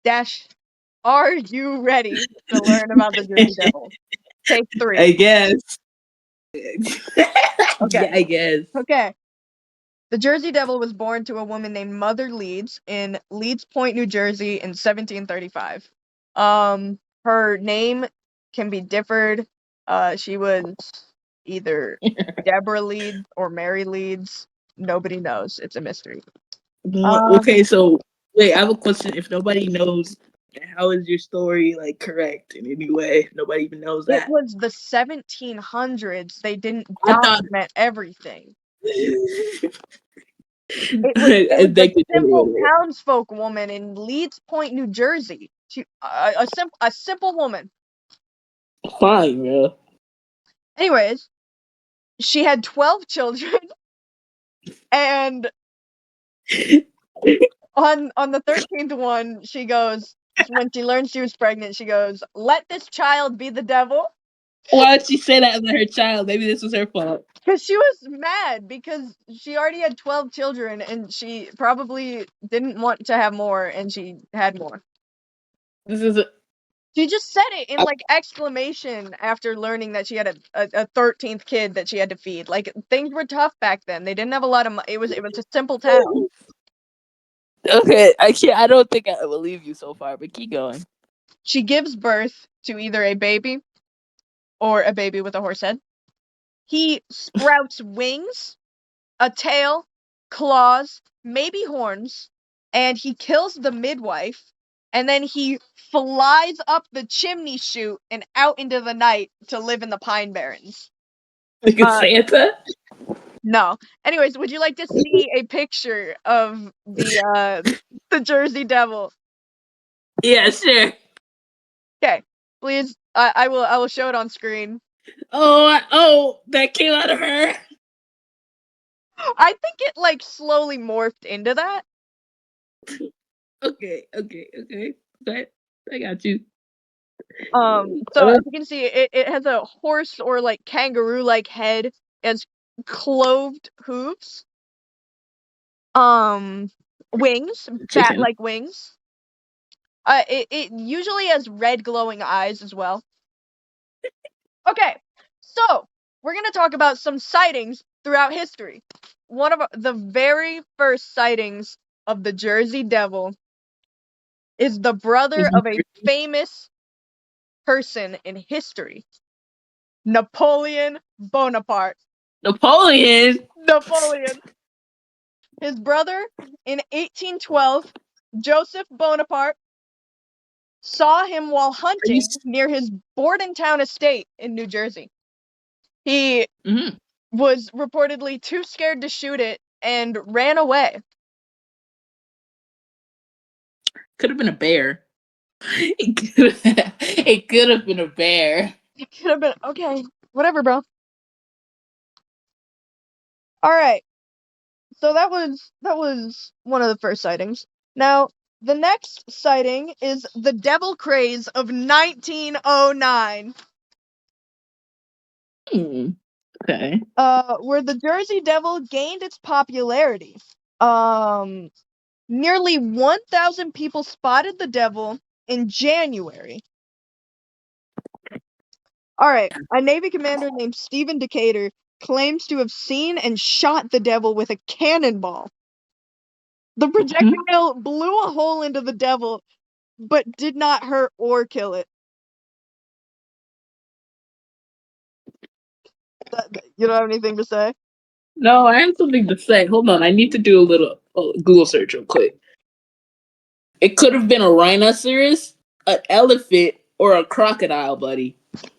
Dash, are you ready to learn about the Jersey Devil? Take three. I guess. Okay. Yeah, I guess. Okay. The Jersey Devil was born to a woman named Mother Leeds in Leeds Point, New Jersey in 1735. Her name can be differed. She was either Deborah Leeds or Mary Leeds. Nobody knows. It's a mystery. Um, Okay, so wait, I have a question. If nobody knows, how is your story like correct in any way? Nobody even knows it that. was the 1700s. They didn't I thought document everything. I It was the think it's a simple little bit. townsfolk woman in Leeds Point, New Jersey. A simple woman. Fine, bro. Anyways, she had 12 children, and on the 13th one, she goes, when she learned she was pregnant, she goes, "Let this child be the devil." Why did she say that as her child? Maybe this was her fault. Because she was mad because she already had 12 children and she probably didn't want to have more, and she had more. This is a, She just said it in I- like exclamation after learning that she had a 13th kid that she had to feed. Like, things were tough back then. They didn't have a lot of it was a simple town. okay. I can't. I don't think I believe you so far, but keep going. She gives birth to either a baby or a baby with a horse head. He sprouts wings, a tail, claws, maybe horns, and he kills the midwife, and then he flies up the chimney chute and out into the night to live in the Pine Barrens. Like a Uh, Santa. no. Anyways, would you like to see a picture of the Jersey Devil? Yeah, sure. Okay, please. I will show it on screen. Oh, that came out of her. I think it like slowly morphed into that. Okay. I got you. So as you can see, it has a horse or like kangaroo like head, as cloved hooves, um, wings, bat Chicken. like wings. It usually has red glowing eyes as well. Okay, so we're gonna talk about some sightings throughout history. One of the very first sightings of the Jersey Devil is the brother of a famous person in history, Napoleon Bonaparte. Napoleon. Napoleon. His brother in 1812, Joseph Bonaparte, saw him while Are you? hunting near his Bordentown estate in New Jersey. He Mm-hmm. was reportedly too scared to shoot it and ran away. Could have been a bear. It could have been a bear. It could have been okay, whatever, bro. All right. So that was one of the first sightings. Now, the next sighting is the devil craze of 1909. Hmm. Okay. Where the Jersey Devil gained its popularity. Um, Nearly 1,000 people spotted the devil in January. All right, a Navy commander named Stephen Decatur claims to have seen and shot the devil with a cannonball. The Mhm. projectile blew a hole into the devil, but did not hurt or kill it. You don't have anything to say? No, I have something to say. Hold on, I need to do a little Google search real quick. It could have been a rhinoceros, an elephant, or a crocodile, buddy. I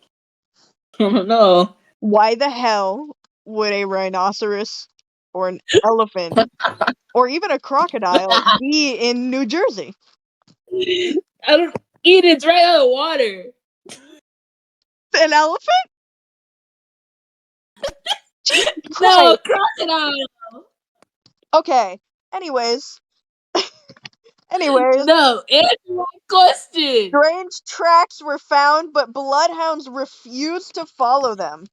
don't know. Why the hell would a rhinoceros or an elephant or even a crocodile be in New Jersey? I don't eat it. It's right out of water. An elephant? Jesus No, Christ. crocodile. Okay. Anyways, anyways, No, answer my question. strange tracks were found, but bloodhounds refused to follow them.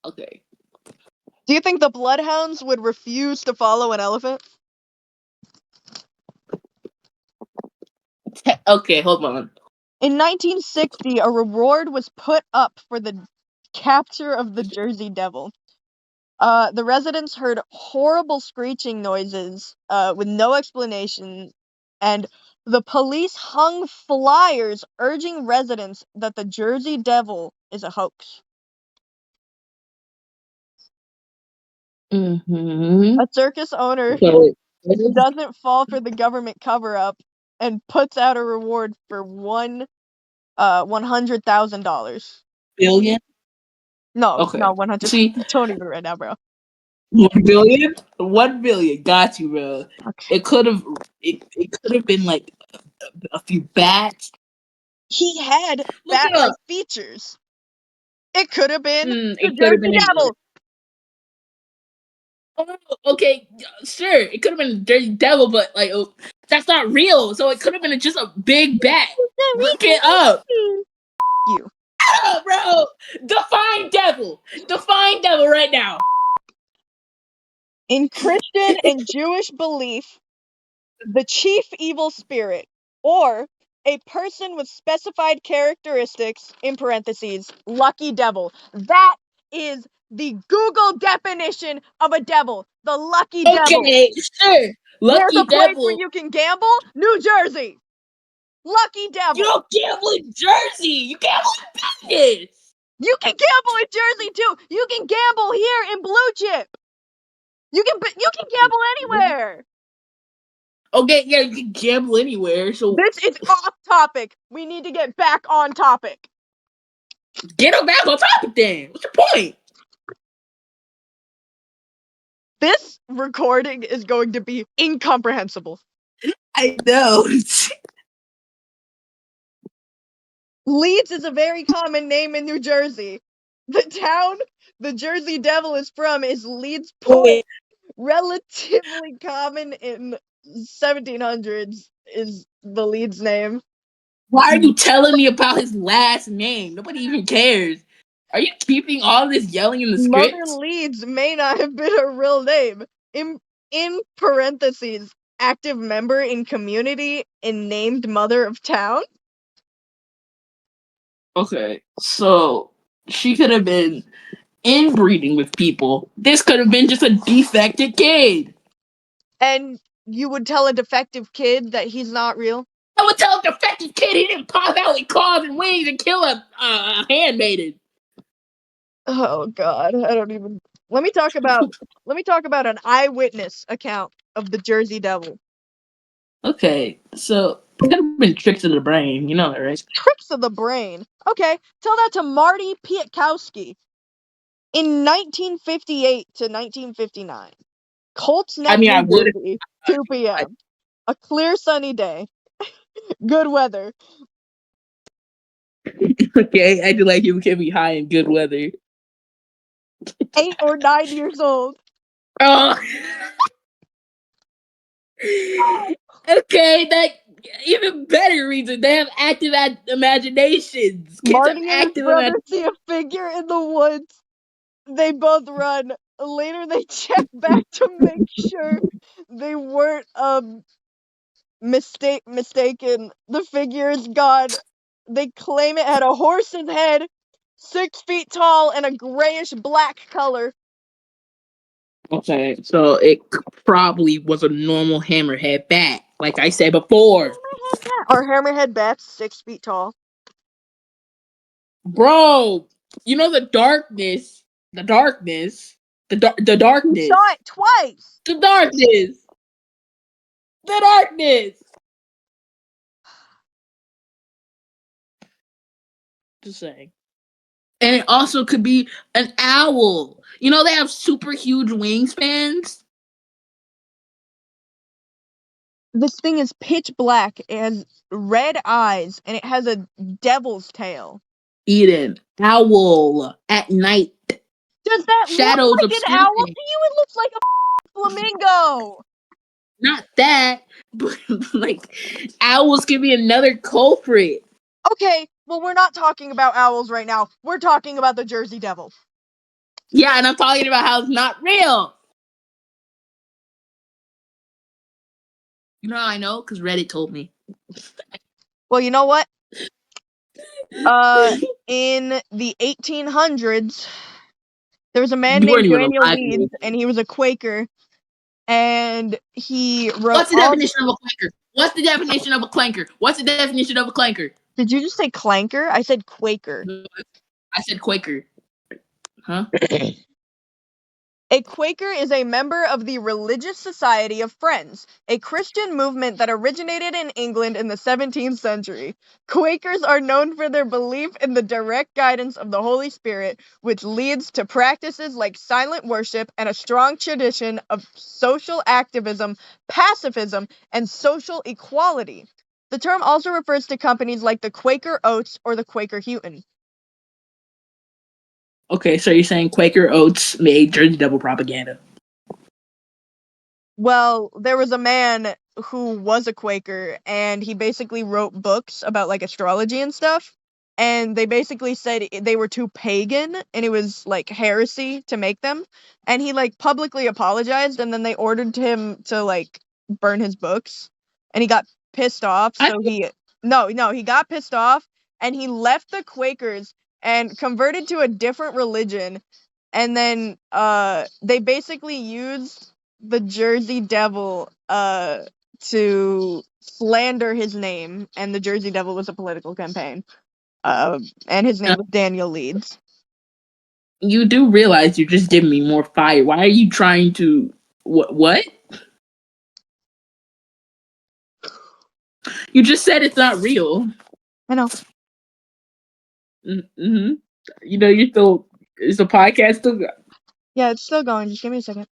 Okay. Do you think the bloodhounds would refuse to follow an elephant? Okay, hold on. In 1960, a reward was put up for the capture of the Jersey Devil. The residents heard horrible screeching noises with no explanation, and the police hung flyers urging residents that the Jersey Devil is a hoax. Mm-hmm. A circus owner So this is doesn't fall for the government cover up and puts out a reward for $100,000. billion. No, Okay. 100. See, Don't even right now, bro. 1 billion. 1 billion. Got you, bro. Okay. It could have. It could have been like a few bats. He had Look it bat-like up. features. It could have been the It could have Jersey been anything. Devil. Oh, okay, sure. It could have been a dirty devil, but like that's not real. So it could have been just a big bat. Look it up. You. Oh, bro. Define devil. Define devil right now. In Christian and Jewish belief, the chief evil spirit, or a person with specified characteristics, in parentheses, lucky devil. That is the Google definition of a devil. The lucky devil. Okay, sure. There's Lucky a place where devil. you can gamble? New Jersey. Lucky You devil. don't gamble in Jersey. You gamble in Vegas. You can gamble in Jersey too. You can gamble here in Blue Chip. You can gamble anywhere. Okay, yeah, you can gamble anywhere. So This is off topic. We need to get back on topic. get them back on topic then. What's your point? This recording is going to be incomprehensible. I know. Leeds is a very common name in New Jersey. The town the Jersey Devil is from is Leeds Point. Wait, Relatively common in 1700s is the Leeds name. why are you telling me about his last name? Nobody even cares. Are you keeping all this yelling in the Mother script? Leeds may not have been a real name. In parentheses, active member in community and named mother of town. Okay, so she could have been inbreeding with people. This could have been just a defected kid. And you would tell a defective kid that he's not real? I would tell a defective kid he didn't pop out with claws and wings and kill a handmaiden. Oh god, I don't even. Let me talk about an eyewitness account of the Jersey Devil. Okay, so it could have been tricks of the brain. You know that, right? Tricks of the brain. Okay, tell that to Marty Pietkowski. In 1958 to 1959, Colts I Neck, mean, I New would. Jersey, 2 p.m. A clear sunny day. Good weather. Okay, I do like you can be high in good weather. 8 or 9 years old. Oh. Okay, that even better reason. They have active imaginations. Kids have Marty and his active brother imaginations. see a figure in the woods. They both run. Later, they check back to make sure they weren't mistaken. The figure is gone. They claim it had a horse's head, 6 feet tall, and a grayish black color. Okay, so it probably was a normal hammerhead bat, like I said before. Are hammerhead bats 6 feet tall? Bro, you know the darkness, the darkness, the You saw darkness, it twice. the darkness, the darkness. Just saying. And it also could be an owl. You know they have super huge wingspans. This thing is pitch black. It has red eyes, and it has a devil's tail. Eden, owl at night. Does that Shadows look like an obscure owl to things. you? It looks like a flamingo. Not that, but like owls can be another culprit. Okay, well, we're not talking about owls right now. We're talking about the Jersey Devil. Yeah, and I'm talking about how it's not real. You know how I know? Because Reddit told me. Well, you know what? In the 1800s, there was a man You weren't named even Daniel alive. Leeds, and he was a Quaker, and he wrote What's the all. definition of a clanker? What's the definition of a clanker? What's the definition of a clanker? Did you just say clanker? I said Quaker. No, I said Quaker. Huh? A Quaker is a member of the Religious Society of Friends, a Christian movement that originated in England in the 17th century. Quakers are known for their belief in the direct guidance of the Holy Spirit, which leads to practices like silent worship and a strong tradition of social activism, pacifism, and social equality. The term also refers to companies like the Quaker Oats or the Quaker Houghton. Okay, so you're saying Quaker Oats made Jersey Devil propaganda? Well, there was a man who was a Quaker, and he basically wrote books about like astrology and stuff. And they basically said they were too pagan, and it was like heresy to make them. And he like publicly apologized, and then they ordered him to like burn his books. And he got pissed off, so he got pissed off, and he left the Quakers and converted to a different religion. And then they basically used the Jersey Devil to slander his name, and the Jersey Devil was a political campaign. And his name was Daniel Leeds. You do realize you're just giving me more fire. Why are you trying to what? You just said it's not real. I know. Mm-hmm. You know, you're still. Is the podcast still going? Yeah, it's still going. Just give me a second.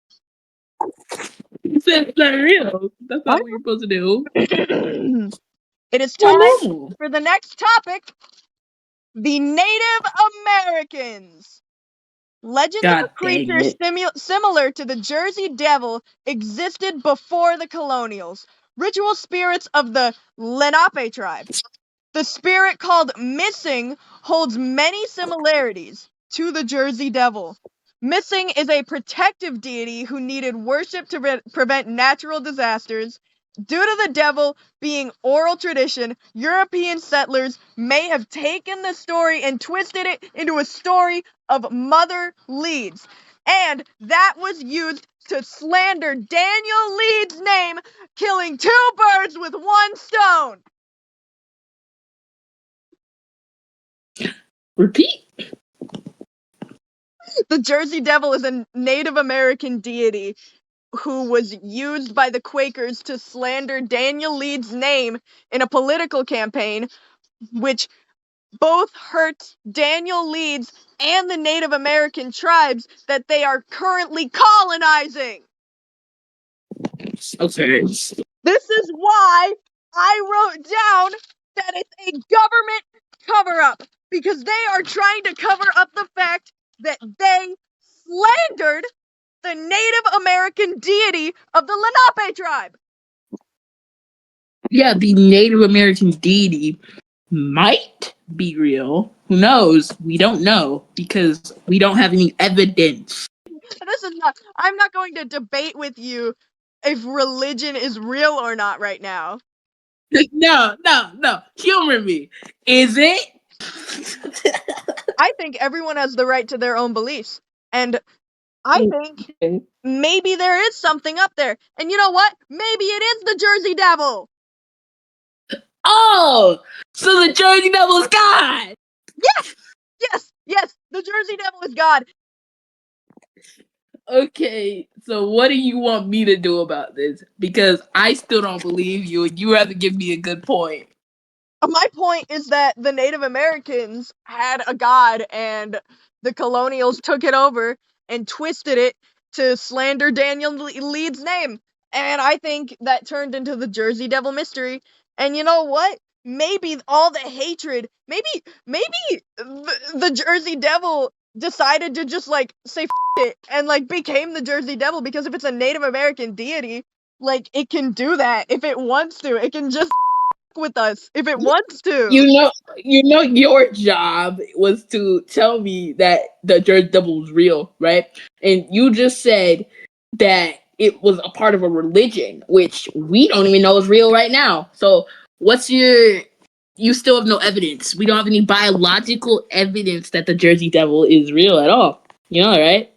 You said it's not real. That's not what you're supposed to do. It is time for the next topic: the Native Americans. Legends of creatures similar to the Jersey Devil existed before the colonials. Ritual spirits of the Lenape tribe. The spirit called Missing holds many similarities to the Jersey Devil. Missing is a protective deity who needed worship to prevent natural disasters. Due to the devil being oral tradition, European settlers may have taken the story and twisted it into a story of Mother Leeds. And that was used to slander Daniel Leeds' name, killing two birds with one stone. Repeat. The Jersey Devil is a Native American deity who was used by the Quakers to slander Daniel Leeds' name in a political campaign, which both hurts Daniel Leeds and the Native American tribes that they are currently colonizing. Okay. This is why I wrote down that it's a government cover-up, because they are trying to cover up the fact that they slandered the Native American deity of the Lenape tribe. Yeah, the Native American deity might be real. Who knows? We don't know because we don't have any evidence. I'm not going to debate with you if religion is real or not right now. No. Humor me. Is it? I think everyone has the right to their own beliefs. And I think maybe there is something up there. And you know what? Maybe it is the Jersey Devil. Oh, so the Jersey Devil is God. Yes, the Jersey Devil is God. Okay, so what do you want me to do about this? Because I still don't believe you, and you have to give me a good point. My point is that the Native Americans had a god, and the colonials took it over and twisted it to slander Daniel Leeds' name. And I think that turned into the Jersey Devil mystery. And you know what? Maybe all the hatred, maybe the Jersey Devil decided to just like say F it and like became the Jersey Devil, because if it's a Native American deity, like it can do that if it wants to. It can just with us if it wants to. You know your job was to tell me that the Jersey Devil was real, right? And you just said that it was a part of a religion, which we don't even know is real right now. So what's your you still have no evidence. We don't have any biological evidence that the Jersey Devil is real at all. You know, right?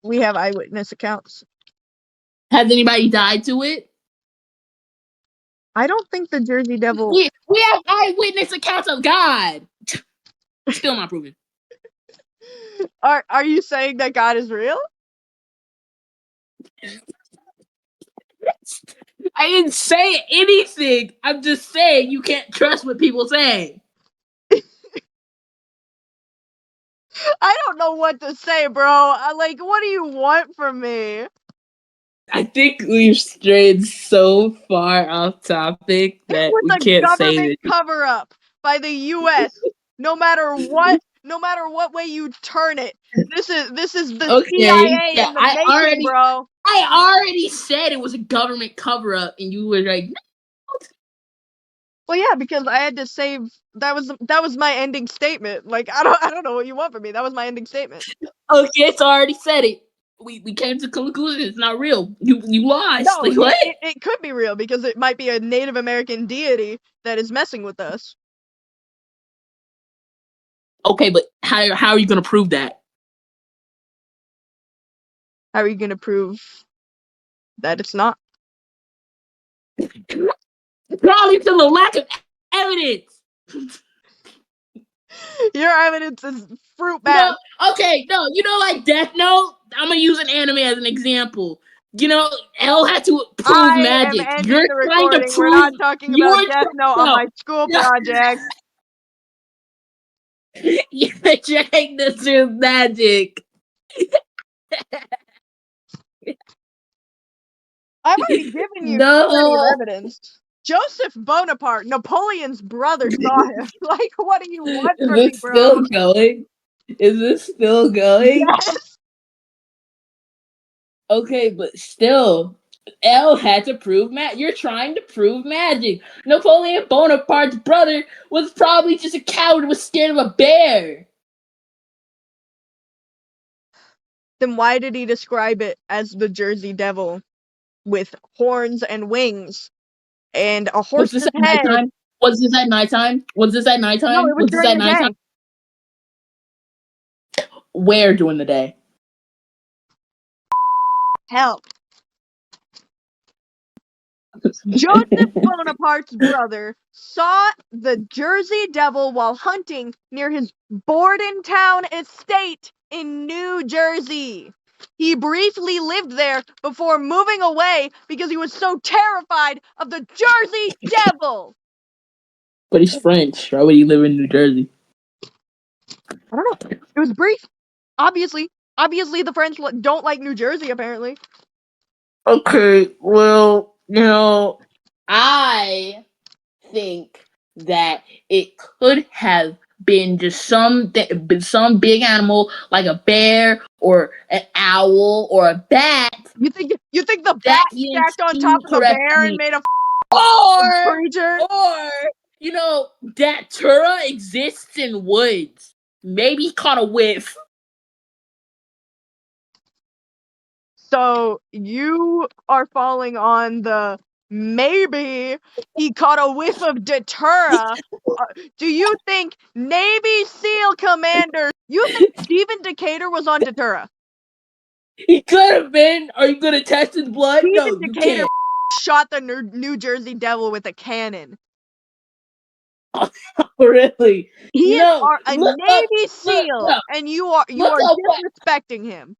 We have eyewitness accounts. Has anybody died to it? I don't think the Jersey Devil. We have eyewitness accounts of God. Still not proven. Are you saying that God is real? I didn't say anything. I'm just saying you can't trust what people say. I don't know what to say, bro. Like, what do you want from me? I think we've strayed so far off topic It that was we a can't say government this. cover-up by the U.S. No matter what way you turn it, this is the Okay, CIA yeah, in the making, bro. I already said it was a government cover up, and you were like, Well, yeah, because I had to save. That was my ending statement. Like, I don't know what you want from me. That was my ending statement. okay, so I already said it. We came to the conclusion it's not real. You lost. No, Like what? it could be real because it might be a Native American deity that is messing with us. Okay, but how are you gonna prove that? How are you gonna prove that it's not? Probably to the lack of evidence. Your evidence is fruit No, bad. okay, no, like Death Note. I'm gonna use an anime as an example. L had to prove I am magic. ending You're the trying to recording. We're prove not talking about you're Death Note on no, my school no. project. You're trying to prove magic. I've already given you plenty of No. evidence. Joseph Bonaparte, Napoleon's brother, saw him. Like, what do you want Is from me, this bro? still going? Is this still going? Yes. Okay, but still, L had to prove You're trying to prove magic. Napoleon Bonaparte's brother was probably just a coward who was scared of a bear. Then why did he describe it as the Jersey Devil with horns and wings and a Was horse's this at head? nighttime? Was this at nighttime? Was this at nighttime? No, it was Was this during at the nighttime? day. Where during the day? Hell. Joseph Bonaparte's brother saw the Jersey Devil while hunting near his Bordentown estate in New Jersey. He briefly lived there before moving away because he was so terrified of the Jersey Devil. But he's French. Why would he live in New Jersey? I don't know. It was brief. Obviously the French don't like New Jersey, apparently. Okay, well, I think that it could have been just some big animal like a bear or an owl or a bat. You think the That bat he didn't stacked on see top of the bear and correctly. made a Or creature? Datura exists in woods. Maybe he caught a whiff. So you are falling on the maybe he caught a whiff of Datura. Do you think Navy SEAL commander? You think Stephen Decatur was on Datura? He could have been. Are you gonna test his blood? Stephen No, you Decatur can't. shot the New Jersey Devil with a cannon. Really? He is No. a Look up. Navy Look, SEAL, no. and you are Look up what. disrespecting him.